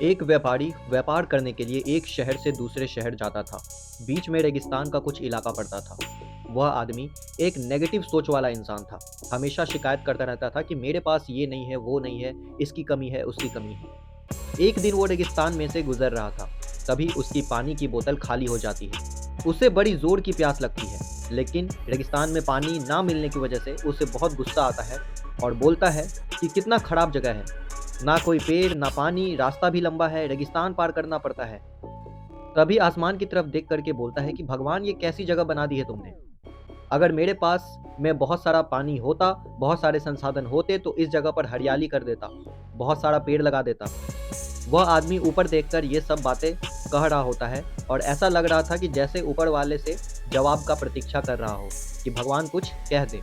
एक व्यापारी व्यापार करने के लिए एक शहर से दूसरे शहर जाता था। बीच में रेगिस्तान का कुछ इलाका पड़ता था। वह आदमी एक नेगेटिव सोच वाला इंसान था। हमेशा शिकायत करता रहता था कि मेरे पास ये नहीं है, वो नहीं है, इसकी कमी है, उसकी कमी है। एक दिन वो रेगिस्तान में से गुजर रहा था। तभी उसकी पानी की बोतल खाली हो जाती है। उसे बड़ी जोर की प्यास लगती है, लेकिन रेगिस्तान में पानी ना मिलने की वजह से उसे बहुत गुस्सा आता है और बोलता है कि कितना खराब जगह है। ना कोई पेड़, ना पानी, रास्ता भी लंबा है, रेगिस्तान पार करना पड़ता है। तभी आसमान की तरफ देख करके बोलता है कि भगवान, ये कैसी जगह बना दी है तुमने। अगर मेरे पास में बहुत सारा पानी होता, बहुत सारे संसाधन होते तो इस जगह पर हरियाली कर देता, बहुत सारा पेड़ लगा देता। वह आदमी ऊपर देखकर ये सब बातें कह रहा होता है और ऐसा लग रहा था कि जैसे ऊपर वाले से जवाब का प्रतीक्षा कर रहा हो कि भगवान कुछ कह दे।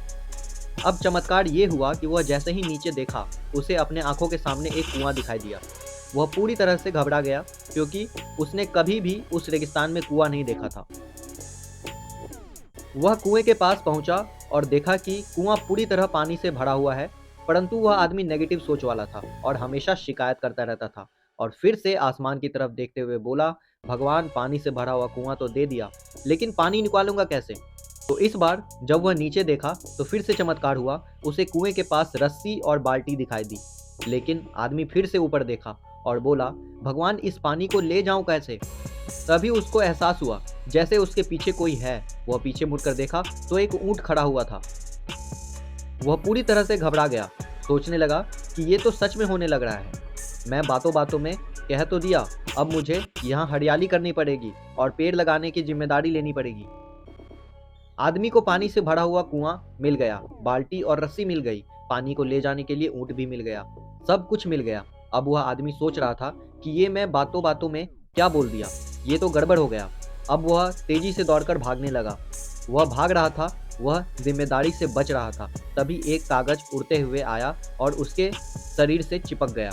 अब चमत्कार ये हुआ कि वह जैसे ही नीचे देखा, उसे अपने आंखों के सामने एक कुआं दिखाई दिया। वह पूरी तरह से घबरा गया, क्योंकि उसने कभी भी उस रेगिस्तान में कुआं नहीं देखा था। वह कुएं के पास पहुंचा और देखा कि कुआं पूरी तरह पानी से भरा हुआ है, परंतु वह आदमी नेगेटिव सोच वाला था और हमेशा शिकायत करता रहता था। और फिर से आसमान की तरफ देखते हुए बोला, भगवान, पानी से भरा हुआ कुआं तो दे दिया, लेकिन पानी निकालूंगा कैसे। तो इस बार जब वह नीचे देखा तो फिर से चमत्कार हुआ। उसे कुएं के पास रस्सी और बाल्टी दिखाई दी। लेकिन आदमी फिर से ऊपर देखा और बोला, भगवान, इस पानी को ले जाऊं कैसे। तभी उसको एहसास हुआ जैसे उसके पीछे कोई है। वह पीछे मुड़कर देखा तो एक ऊंट खड़ा हुआ था। वह पूरी तरह से घबरा गया, सोचने लगा कि ये तो सच में होने लग रहा है। मैं बातों बातों में कह तो दिया, अब मुझे यहाँ हरियाली करनी पड़ेगी और पेड़ लगाने की जिम्मेदारी लेनी पड़ेगी। आदमी को पानी से भरा हुआ कुआं मिल गया, बाल्टी और रस्सी मिल गई, पानी को ले जाने के लिए ऊंट भी मिल गया, सब कुछ मिल गया। अब वह आदमी सोच रहा था कि ये मैं बातों बातों में क्या बोल दिया, ये तो गड़बड़ हो गया। अब वह तेजी से दौड़कर भागने लगा। वह भाग रहा था, वह जिम्मेदारी से बच रहा था। तभी एक कागज उड़ते हुए आया और उसके शरीर से चिपक गया।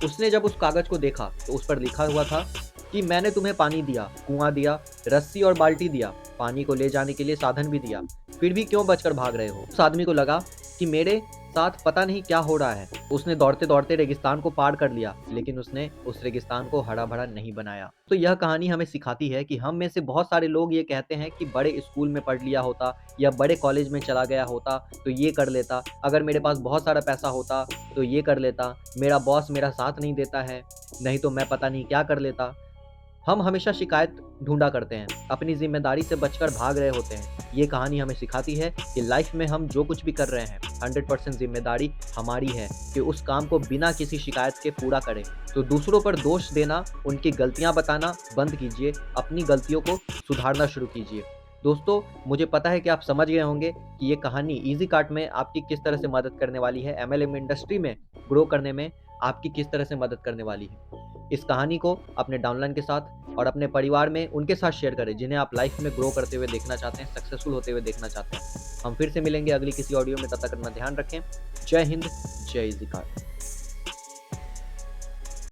उसने जब उस कागज को देखा तो उस पर लिखा हुआ था कि मैंने तुम्हें पानी दिया, कुआं दिया, रस्सी और बाल्टी दिया, पानी को ले जाने के लिए साधन भी दिया, फिर भी क्यों बचकर भाग रहे हो। उस आदमी को लगा कि मेरे साथ पता नहीं क्या हो रहा है। उसने दौड़ते दौड़ते रेगिस्तान को पार कर लिया, लेकिन उसने उस रेगिस्तान को हरा भरा नहीं बनाया। तो यह कहानी हमें सिखाती है कि हम में से बहुत सारे लोग ये कहते हैं कि बड़े स्कूल में पढ़ लिया होता या बड़े कॉलेज में चला गया होता तो ये कर लेता, अगर मेरे पास बहुत सारा पैसा होता तो ये कर लेता, मेरा बॉस मेरा साथ नहीं देता है, नहीं तो मैं पता नहीं क्या कर लेता। हम हमेशा शिकायत ढूंढा करते हैं, अपनी जिम्मेदारी से बचकर भाग रहे होते हैं। ये कहानी हमें सिखाती है कि लाइफ में हम जो कुछ भी कर रहे हैं 100% जिम्मेदारी हमारी है कि उस काम को बिना किसी शिकायत के पूरा करें। तो दूसरों पर दोष देना, उनकी गलतियां बताना बंद कीजिए, अपनी गलतियों को सुधारना शुरू कीजिए। दोस्तों, मुझे पता है कि आप समझ गए होंगे कि ये कहानी इजी कार्ट में आपकी किस तरह से मदद करने वाली है, एमएलएम इंडस्ट्री में ग्रो करने में आपकी किस तरह से मदद करने वाली है। इस कहानी को अपने डाउनलाइन के साथ और अपने परिवार में उनके साथ शेयर करें जिन्हें आप लाइफ में ग्रो करते हुए देखना चाहते हैं, सक्सेसफुल होते हुए देखना चाहते हैं। हम फिर से मिलेंगे अगली किसी ऑडियो में, तब तक अपना ध्यान रखें। जय हिंद, जय इज़ी कार्ट।